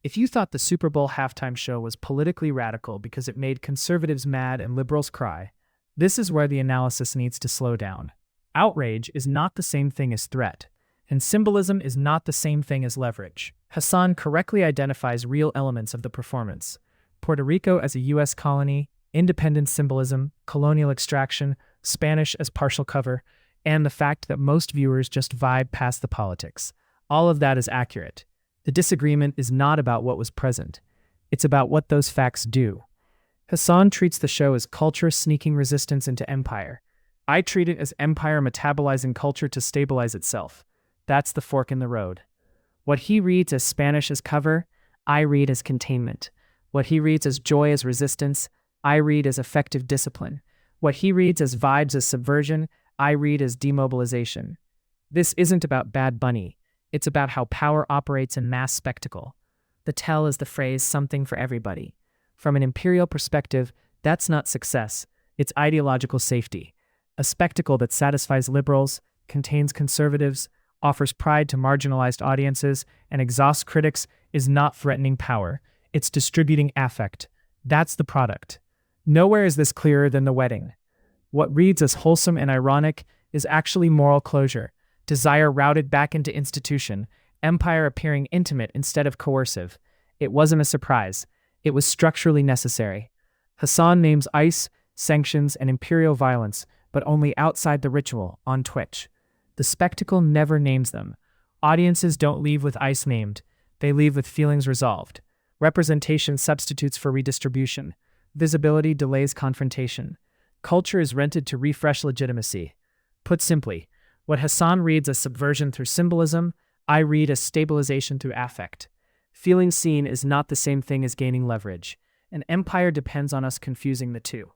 If you thought the Super Bowl halftime show was politically radical because it made conservatives mad and liberals cry, this is where the analysis needs to slow down. Outrage is not the same thing as threat, and symbolism is not the same thing as leverage. Hassan correctly identifies real elements of the performance: Puerto Rico as a U.S. colony, independence symbolism, colonial extraction, Spanish as partial cover, and the fact that most viewers just vibe past the politics. All of that is accurate. The disagreement is not about what was present. It's about what those facts do. Hassan treats the show as culture sneaking resistance into empire. I treat it as empire metabolizing culture to stabilize itself. That's the fork in the road. What he reads as Spanish as cover, I read as containment. What he reads as joy as resistance, I read as effective discipline. What he reads as vibes as subversion, I read as demobilization. This isn't about Bad Bunny. It's about how power operates in mass spectacle. The tell is the phrase something for everybody. From an imperial perspective, that's not success. It's ideological safety. A spectacle that satisfies liberals, contains conservatives, offers pride to marginalized audiences, and exhausts critics is not threatening power. It's distributing affect. That's the product. Nowhere is this clearer than the wedding. What reads as wholesome and ironic is actually moral closure. Desire routed back into institution, empire appearing intimate instead of coercive. It wasn't a surprise. It was structurally necessary. Hassan names ICE, sanctions, and imperial violence, but only outside the ritual, on Twitch. The spectacle never names them. Audiences don't leave with ICE named. They leave with feelings resolved. Representation substitutes for redistribution. Visibility delays confrontation. Culture is rented to refresh legitimacy. Put simply, what Hassan reads as subversion through symbolism, I read as stabilization through affect. Feeling seen is not the same thing as gaining leverage. An empire depends on us confusing the two.